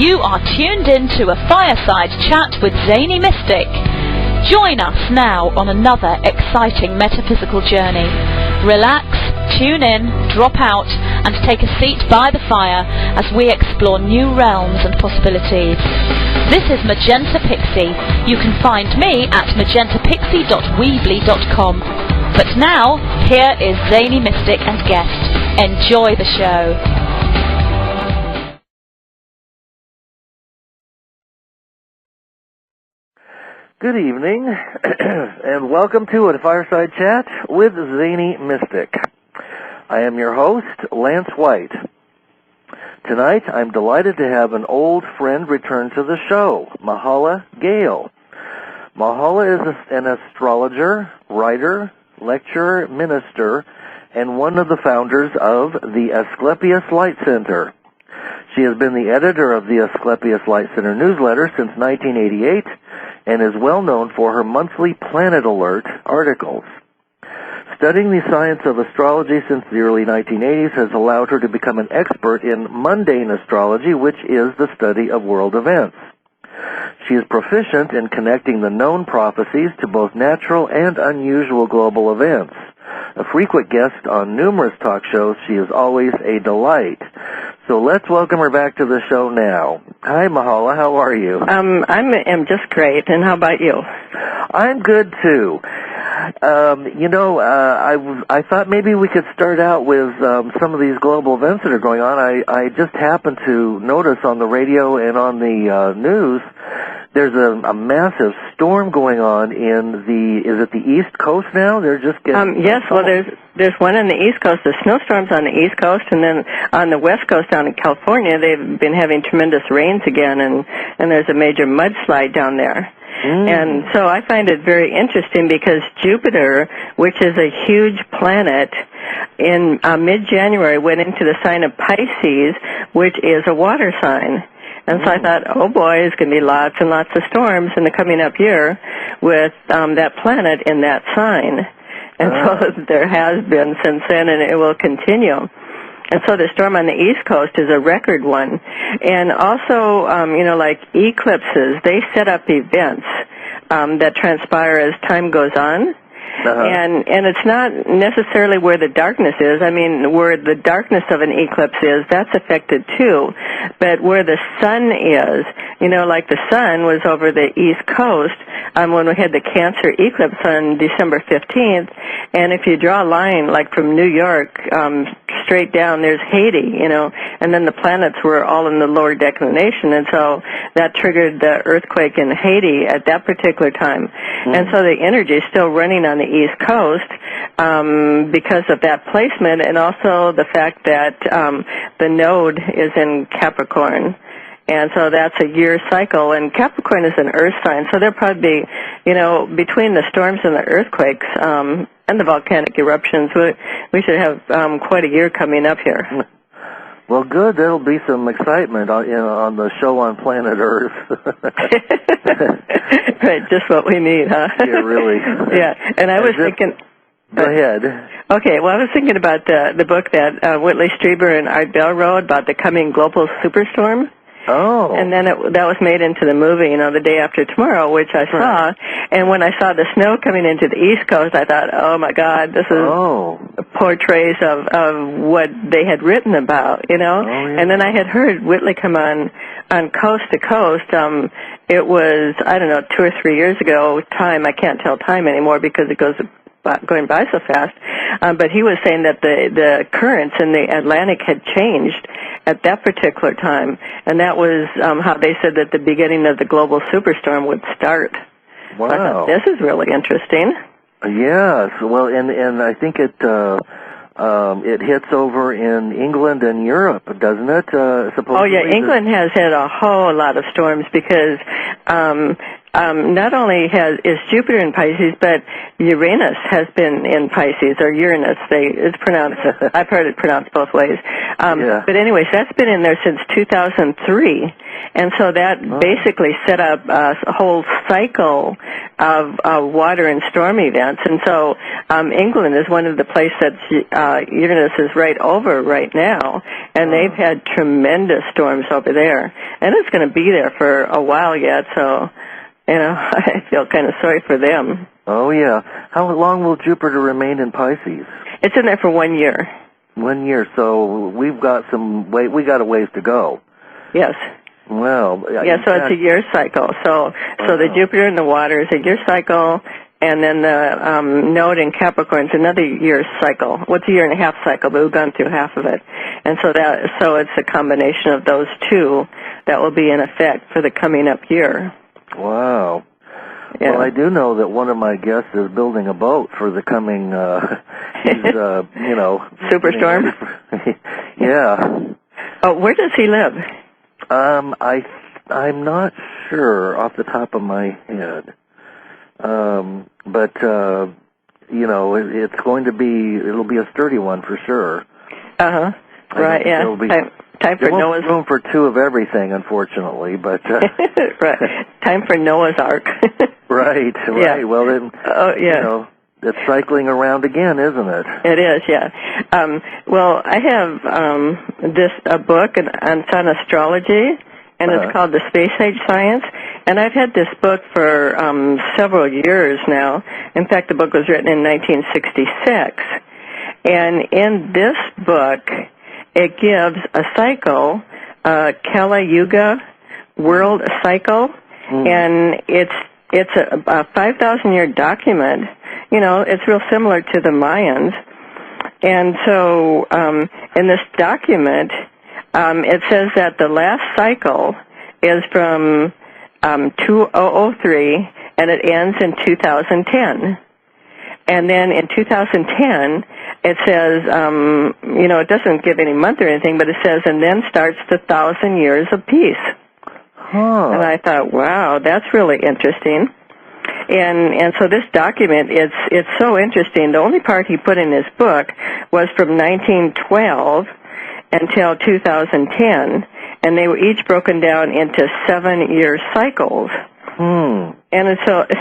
You are tuned in to a Fireside Chat with Zany Mystic. Join us now on another exciting metaphysical journey. Relax, tune in, drop out, and take a seat by the fire as we explore new realms and possibilities. This is Magenta Pixie. You can find me at magentapixie.weebly.com. But now, here is Zany Mystic and guest. Enjoy the show. Good evening, and welcome to a Fireside Chat with Zany Mystic. I am your host, Lance White. Tonight, I'm delighted to have an old friend return to the show, Mahala Gayle. Mahala is an astrologer, writer, lecturer, minister, and one of the founders of the Asclepius Light Center. She has been the editor of the Asclepius Light Center newsletter since 1988 and is well known for her monthly Planet Alert articles. Studying the science of astrology since the early 1980s has allowed her to become an expert in mundane astrology, which is the study of world events. She is proficient in connecting the known prophecies to both natural and unusual global events. A frequent guest on numerous talk shows, she is always a delight. So let's welcome her back to the show now. Hi, Mahala. How are you? I'm just great. And how about you? I'm good, too. I thought maybe we could start out with some of these global events that are going on. I just happened to notice on the radio and on the news there's a massive storm going on is it the East Coast now? They're just getting... Yes, well, there's one on the East Coast. The snowstorms on the East Coast, and then on the West Coast down in California, they've been having tremendous rains again, and there's a major mudslide down there. And so I find it very interesting because Jupiter, which is a huge planet, in mid-January went into the sign of Pisces, which is a water sign. And so I thought, oh boy, there's going to be lots and lots of storms in the coming up year with that planet in that sign. And so there has been since then, and it will continue. And so the storm on the East Coast is a record one. And also, like eclipses, they set up events that transpire as time goes on. And it's not necessarily where the darkness is. I mean, where the darkness of an eclipse is, that's affected too. But where the sun is, like the sun was over the East Coast when we had the Cancer eclipse on December 15th. And if you draw a line, like from New York straight down, there's Haiti, and then the planets were all in the lower declination. And so that triggered the earthquake in Haiti at that particular time. And so the energy is still running on the East Coast because of that placement, and also the fact that the node is in Capricorn. And so that's a year cycle, and Capricorn is an earth sign, so there'll probably be, between the storms and the earthquakes and the volcanic eruptions, we should have quite a year coming up here. Well, good. There'll be some excitement on the show on planet Earth. Right, just what we need, huh? Yeah, really. Yeah, and I was thinking... Go ahead. Okay, well, I was thinking about the book that Whitley Strieber and Art Bell wrote about the coming global superstorm. Oh. And then that was made into the movie, The Day After Tomorrow, which I saw. And when I saw the snow coming into the East Coast, I thought, oh, my God, this is portrays of what they had written about, Oh, yeah. And then I had heard Whitley come on Coast to Coast. It was, 2 or 3 years ago, I can't tell time anymore because it goes going by so fast, but he was saying that the currents in the Atlantic had changed at that particular time, and that was how they said that the beginning of the global superstorm would start. Wow. So I thought, this is really interesting. Yes, well, and I think it hits over in England and Europe, doesn't it? Supposedly. Oh yeah, England has had a whole lot of storms because not only is Jupiter in Pisces, but Uranus has been in Pisces, or Uranus. It's pronounced. I've heard it pronounced both ways. But anyways, that's been in there since 2003, And so that basically set up a whole cycle of water and storm events. And so England is one of the places that Uranus is right over right now, and they've had tremendous storms over there. And it's going to be there for a while yet, so, I feel kind of sorry for them. Oh, yeah. How long will Jupiter remain in Pisces? It's in there for 1 year. 1 year, so we got a ways to go. Yes. Well, yeah, so it's a year cycle. So the Jupiter in the water is a year cycle, and then the node in Capricorn is another year cycle. Well, it's a year and a half cycle, but we've gone through half of it. And so it's a combination of those two that will be in effect for the coming up year. Wow. Yeah. Well, I do know that one of my guests is building a boat for the coming, Superstorm? Yeah. Oh, where does he live? I'm not sure off the top of my head. But it's going to be, it'll be a sturdy one for sure. Uh-huh. Right, yeah. Time for Noah's... room for two of everything, unfortunately, but... right. Time for Noah's Ark. Right. Yeah. Well, then, it's cycling around again, isn't it? It is, yeah. Well, I have a book on astrology, and it's called The Space Age Science. And I've had this book for several years now. In fact, the book was written in 1966. And in this book, it gives a cycle, Kala Yuga world cycle, and it's a 5,000-year document. It's real similar to the Mayans. And so in this document, it says that the last cycle is from 2003, and it ends in 2010. And then in 2010, it says, it doesn't give any month or anything, but it says, and then starts the 1,000 years of peace. Huh. And I thought, wow, that's really interesting. And so this document, it's so interesting. The only part he put in his book was from 1912 until 2010, and they were each broken down into 7-year cycles. And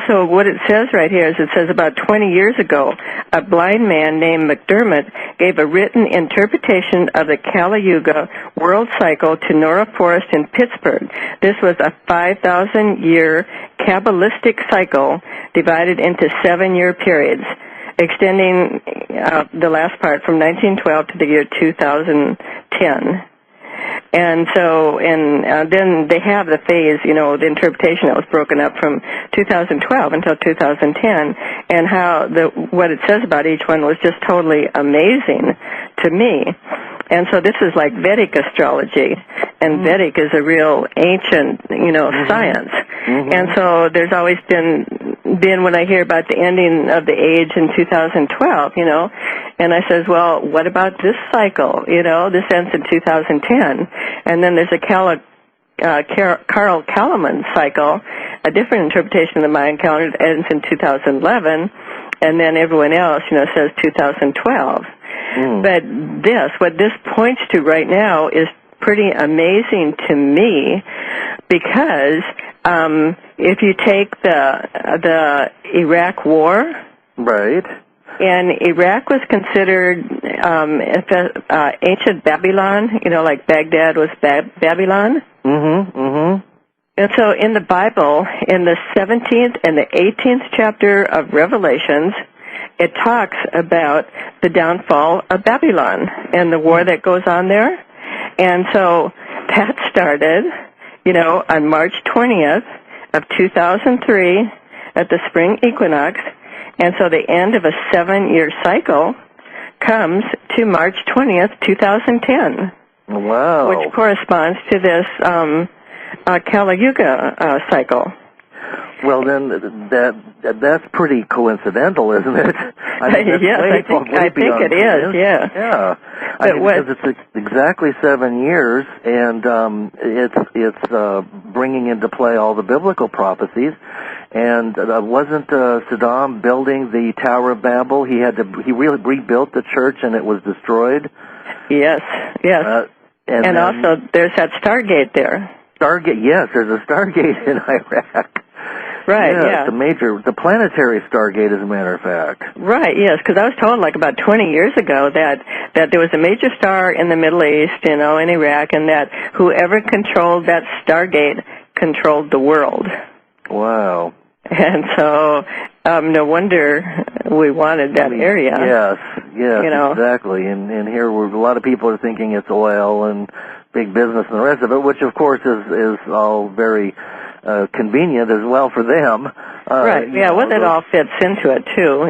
so what it says right here is it says about 20 years ago, a blind man named McDermott gave a written interpretation of the Kala Yuga world cycle to Nora Forrest in Pittsburgh. This was a 5,000-year Kabbalistic cycle divided into 7-year periods, extending the last part from 1912 to the year 2010. And so, then they have the phase, the interpretation that was broken up from 2012 until 2010, and what it says about each one was just totally amazing to me. And so this is like Vedic astrology, and Vedic is a real ancient, science. And so there's always been when I hear about the ending of the age in 2012, and I says, well, what about this cycle? This ends in 2010. And then there's a Carl Kalaman cycle, a different interpretation of the Mayan calendar that ends in 2011, and then everyone else, says 2012. But what this points to right now is pretty amazing to me, because if you take the Iraq War, right, and Iraq was considered ancient Babylon, like Baghdad was Babylon. And so in the Bible, in the 17th and the 18th chapter of Revelations, it talks about the downfall of Babylon and the war that goes on there. And so that started, on March 20th of 2003 at the Spring Equinox. And so the end of a 7-year cycle comes to March 20th, 2010. Wow. Which corresponds to this Kala Yuga cycle. Well, then that's pretty coincidental, isn't it? Yes, I think it is. Yeah. Yeah. Because it's exactly 7 years, and it's bringing into play all the biblical prophecies. And wasn't Saddam building the Tower of Babel? He really rebuilt the church, and it was destroyed. Yes. And also there's that Stargate there. Stargate. Yes, there's a Stargate in Iraq. Right, yeah. The planetary Stargate, as a matter of fact. Right, yes, because I was told like about 20 years ago that there was a major star in the Middle East, in Iraq, and that whoever controlled that Stargate controlled the world. Wow. And so, no wonder we wanted that area. Yes, exactly. And here a lot of people are thinking it's oil and big business and the rest of it, which of course is all very convenient as well for them. Right, yeah, it all fits into it too,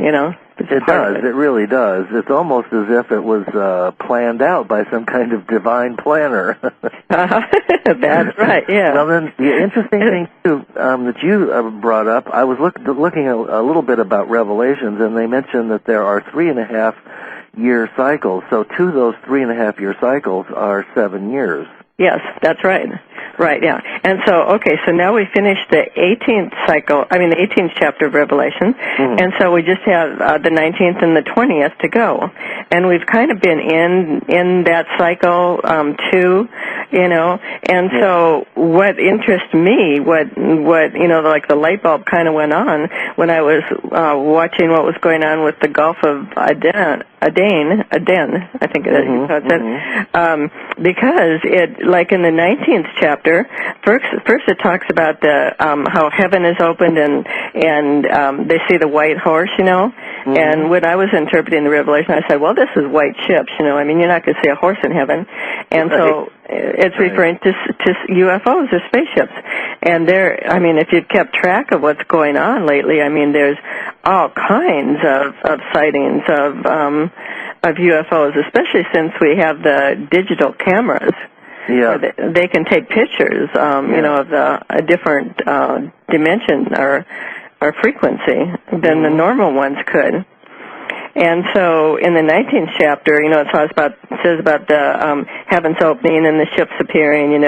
It does, it really does. It's almost as if it was planned out by some kind of divine planner. That's right, yeah. Well, then, the interesting thing, too, that you brought up, I was looking a little bit about Revelations, and they mentioned that there are 3.5-year cycles. So 2 of those 3.5-year cycles are 7 years. Yes, that's right. Right, yeah. And so now we finished the 18th chapter of Revelation, and so we just have the 19th and the 20th to go. And we've kind of been in that cycle, too, and so what interests me, what like the light bulb kind of went on when I was watching what was going on with the Gulf of Aden, I think it is, because it, like in the 19th chapter, first it talks about the how heaven is opened and they see the white horse, and when I was interpreting the Revelation, I said, well, this is white ships, you're not going to see a horse in heaven, and so it's referring to UFOs or spaceships, and if you've kept track of what's going on lately, there's all kinds of sightings of UFOs, especially since we have the digital cameras. Yeah. They can take pictures, of a different dimension or frequency than the normal ones could. And so in the 19th chapter, it says about the heavens opening and the ships appearing, and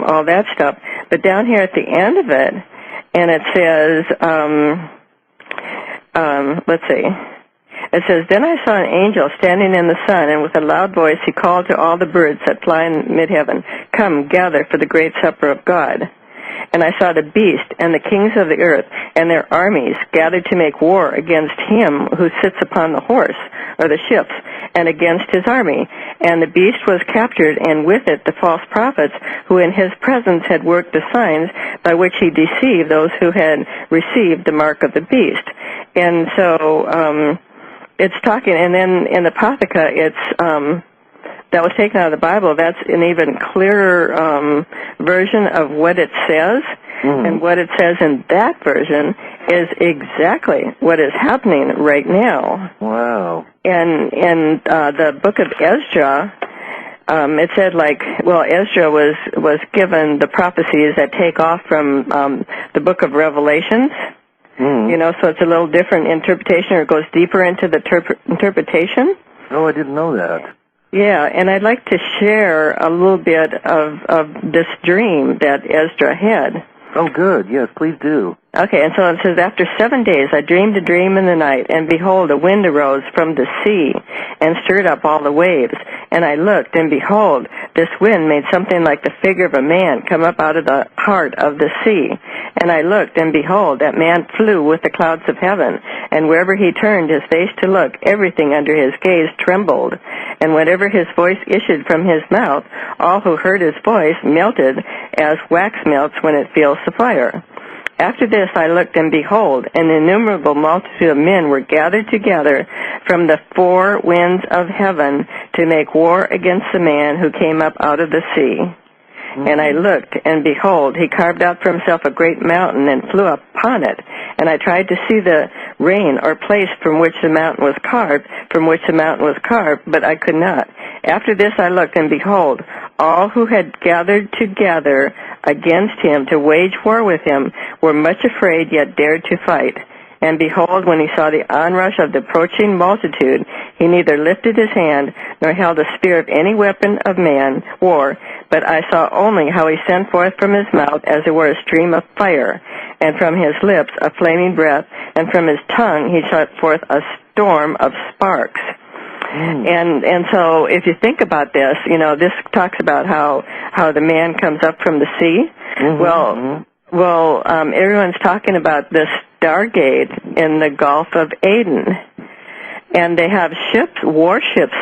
all that stuff. But down here at the end of it, and it says, let's see. It says, then I saw an angel standing in the sun, and with a loud voice he called to all the birds that fly in mid-heaven, come, gather for the great supper of God. And I saw the beast and the kings of the earth and their armies gathered to make war against him who sits upon the horse, or the ships, and against his army. And the beast was captured, and with it the false prophets, who in his presence had worked the signs by which he deceived those who had received the mark of the beast. And so, it's talking, and then in the Pathika, it's that was taken out of the Bible. That's an even clearer version of what it says, and what it says in that version is exactly what is happening right now. Wow! And in the book of Ezra, it said Ezra was given the prophecies that take off from the book of Revelations. So it's a little different interpretation, or it goes deeper into the interpretation. Oh, I didn't know that. Yeah, and I'd like to share a little bit of this dream that Ezra had. Oh, good. Yes, please do. Okay, and so it says, after 7 days I dreamed a dream in the night, and behold, a wind arose from the sea, and stirred up all the waves. And I looked, and behold, this wind made something like the figure of a man come up out of the heart of the sea. And I looked, and behold, that man flew with the clouds of heaven, and wherever he turned his face to look, everything under his gaze trembled. And whenever his voice issued from his mouth, all who heard his voice melted as wax melts when it feels the fire. After this I looked, and behold, an innumerable multitude of men were gathered together from the 4 winds of heaven to make war against the man who came up out of the sea. And I looked, and behold, he carved out for himself a great mountain and flew upon it. And I tried to see the reign or place from which the mountain was carved, but I could not. After this I looked, and behold, all who had gathered together against him to wage war with him were much afraid, yet dared to fight. And behold, when he saw the onrush of the approaching multitude, he neither lifted his hand nor held a spear of any weapon of man war, but I saw only how he sent forth from his mouth as it were a stream of fire, and from his lips a flaming breath, and from his tongue he shot forth a storm of sparks. And so if you think about this, you know, this talks about how the man comes up from the sea. Well, everyone's talking about this Stargate in the Gulf of Aden. And they have ships, warships